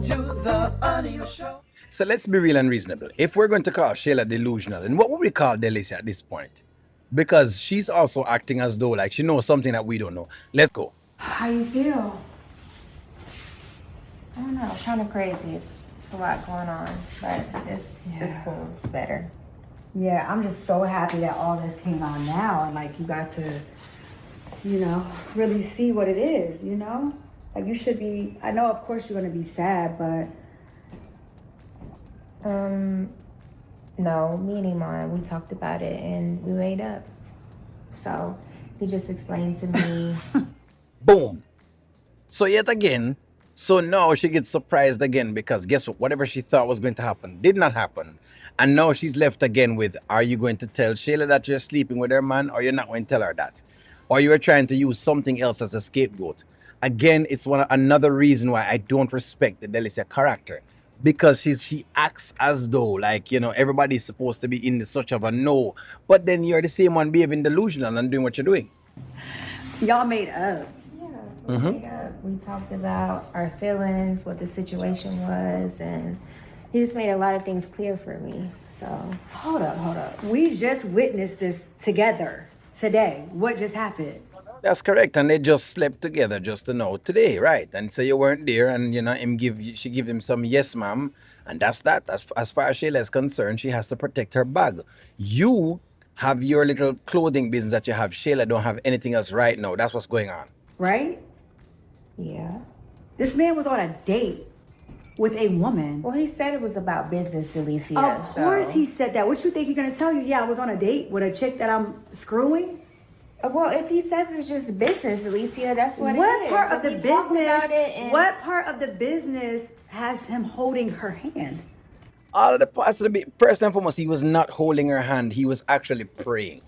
to the audio show. So let's be real and reasonable. If we're going to call Shayla delusional, then what would we call Delicia at this point? Because she's also acting as though like she knows something that we don't know. Let's go. How you feel? I don't know, kind of crazy. It's a lot going on, but it's cool. It's better. Yeah, I'm just so happy that all this came out now and like you got to, really see what it is, Like you should be, I know of course you're gonna be sad, but No, me and Iman, we talked about it and we made up. So he just explained to me. Boom. So yet again, so now she gets surprised again because guess what? Whatever she thought was going to happen did not happen. And now she's left again with, are you going to tell Shayla that you're sleeping with her man or you're not going to tell her that? Or you are trying to use something else as a scapegoat. Again, it's another reason why I don't respect the Delicia character. Because she acts as though like, everybody's supposed to be in such of a no. But then you're the same one behaving delusional and doing what you're doing. y'all made up. Yeah, we made up. We talked about our feelings, what the situation was, and he just made a lot of things clear for me. So Hold up. We just witnessed this together today. What just happened? That's correct, and they just slept together just to know today, right? And so you weren't there, and she give him some yes, ma'am, and that's that. As far as Shayla is concerned, she has to protect her bag. You have your little clothing business that you have. Shayla don't have anything else right now. That's what's going on. Right? yeah. This man was on a date with a woman. Well, he said it was about business, Delicia. Of course he said that. What you think he's gonna tell you? Yeah, I was on a date with a chick that I'm screwing. Well, if he says it's just business, Delicia, that's what it is. Part of the We talked about it business? and What part of the business has him holding her hand? All of the parts of the first and foremost, he was not holding her hand. He was actually praying.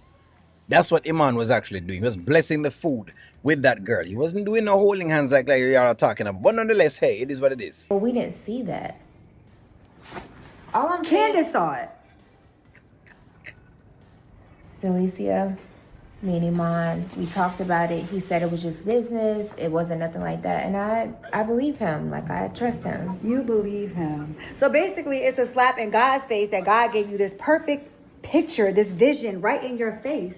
That's what Iman was actually doing. He was blessing the food with that girl. He wasn't doing no holding hands like you are talking about. But nonetheless, hey, it is what it is. Well, we didn't see that. All I'm saying, Candace saw it. Delicia, me and Iman, we talked about it. He said it was just business. It wasn't nothing like that. And I believe him. Like, I trust him. You believe him. So basically, it's a slap in God's face that God gave you this perfect picture, this vision right in your face.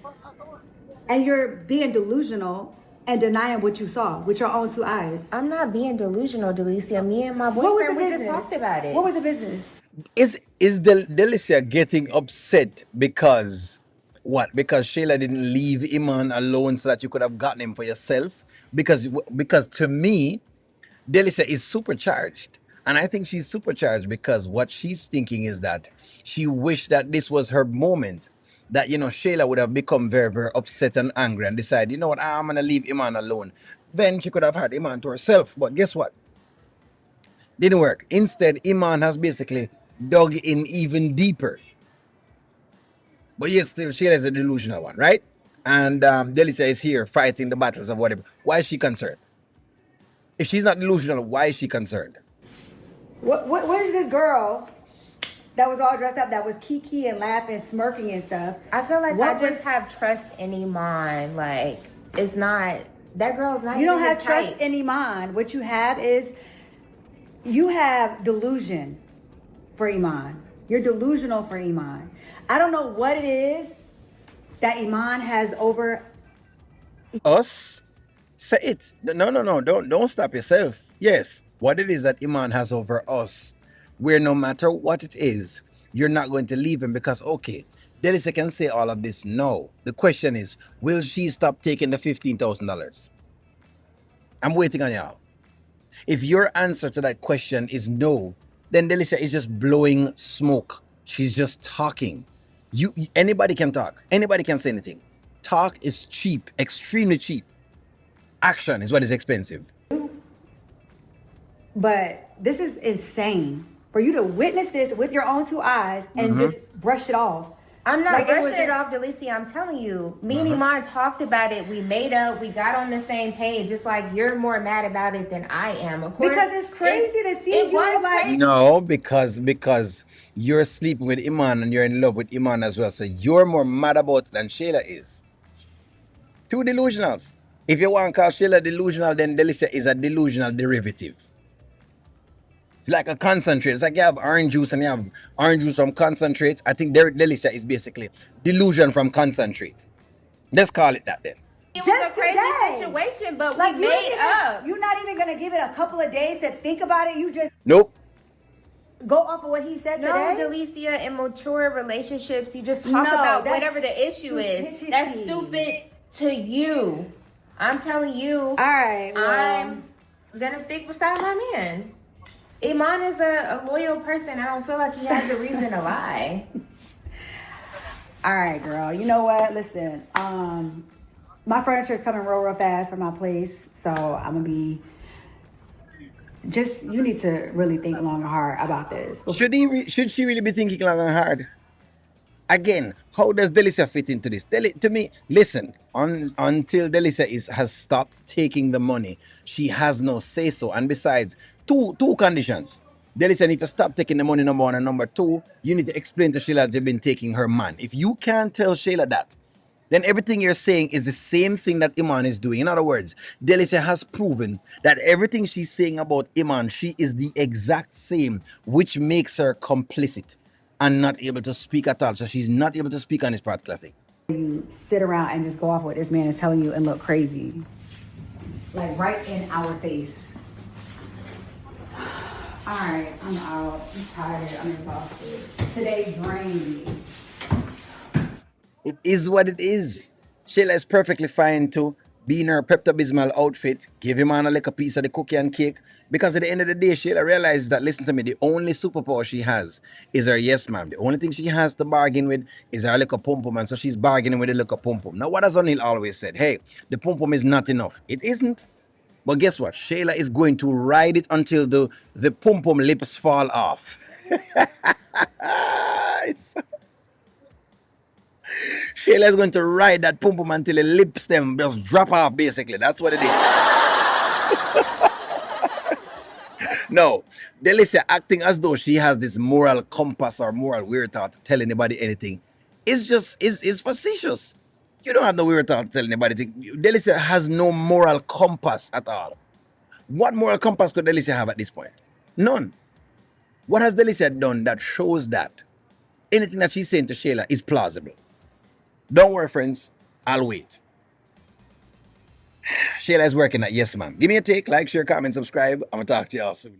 And you're being delusional and denying what you saw with your own two eyes. I'm not being delusional, Delicia. Me and my What was the boyfriend, we just business? talked about it. What was the business? Is Delicia getting upset because what? Because Shayla didn't leave Iman alone so that you could have gotten him for yourself? Because to me, Delicia is supercharged. And I think she's supercharged because what she's thinking is that she wished that this was her moment. That, Shayla would have become very, very upset and angry and decide, you know what, I'm going to leave Iman alone. Then she could have had Iman to herself. But guess what? Didn't work. Instead, Iman has basically dug in even deeper. But yet still, Shayla is a delusional one, right? And Delicia is here fighting the battles of whatever. Why is she concerned? If she's not delusional, why is she concerned? What is this girl that was all dressed up that was kiki and laughing, smirking and stuff? I feel like What I just was- have trust in Iman. Like, it's not, that girl's not You don't even have his trust type. in Iman. What you have is you have delusion for Iman. You're delusional for Iman. I don't know what it is that Iman has over. Us? Say it. No. Don't stop yourself. Yes. What it is that Iman has over us, where no matter what it is, you're not going to leave him because okay, Delicia can say all of this. No. The question is, will she stop taking the $15,000? I'm waiting on y'all. If your answer to that question is no, then Delicia is just blowing smoke. She's just talking. Anybody can talk. Anybody can say anything. Talk is cheap, extremely cheap. Action is what is expensive. But this is insane for you to witness this with your own two eyes and just brush it off. I'm not Like, it brushing was- it off, Delicia. I'm telling you. Me and Iman talked about it. We made up. We got on the same page. Just like you're more mad about it than I am. Of course, Because it's crazy to see it you was like- crazy. No, because you're sleeping with Iman and you're in love with Iman as well. So you're more mad about it than Shayla is. Two delusionals. If you want to call Shayla delusional, then Delicia is a delusional derivative. It's like a concentrate. It's like you have orange juice and you have orange juice from concentrate. I think Delicia is basically delusion from concentrate. Let's call it that then. It was Just a crazy today. situation, but Like we made up. you're not even gonna give it a couple of days to think about it. You just Nope. go off of what he said No, today. Delicia, in mature relationships, you just talk No, about that's whatever the issue is. stupidity. That's stupid to you. I'm telling you. All right, well, I'm gonna stick beside my man. Iman is a loyal person. I don't feel like he has a reason to lie. all right, girl. You know what? Listen, my furniture is coming real fast from my place, so I'm gonna be. Just you need to really think long and hard about this. Should she really be thinking long and hard? Again, how does Delicia fit into this? To me, listen, until Delicia has stopped taking the money, she has no say so. And besides, two conditions. Delicia need to stop taking the money, number one, and number two, you need to explain to Shayla that you've been taking her man. If you can't tell Shayla that, then everything you're saying is the same thing that Iman is doing. In other words, Delicia has proven that everything she's saying about Iman, she is the exact same, which makes her complicit and not able to speak at all. So she's not able to speak on this particular thing. You sit around and just go off what this man is telling you and look crazy, like right in our face. All right, I'm out. I'm tired. I'm exhausted. Today drained me. It is what it is. Shayla is perfectly fine to be in her Pepto-Bismol outfit, give him on a little piece of the cookie and cake. Because at the end of the day, Shayla realizes that, listen to me, the only superpower she has is her yes ma'am. The only thing she has to bargain with is her little pum pum. And so she's bargaining with the little pum pum. Now, what has O'Neill always said? Hey, the pum pum is not enough. It isn't. But guess what? Shayla is going to ride it until the pum pum lips fall off. Shayla is going to ride that pum pum until the lips them just drop off, basically. That's what it is. No, Delicia acting as though she has this moral compass or moral wherewithal to tell anybody anything is facetious. You don't have no wherewithal to tell anybody anything. Delicia has no moral compass at all. What moral compass could Delicia have at this point? None. What has Delicia done that shows that anything that she's saying to Shayla is plausible? Don't worry, friends. I'll wait. Shayla is working at Yes Ma'am. Give me a take, like, share, comment, subscribe. I'm going to talk to y'all soon.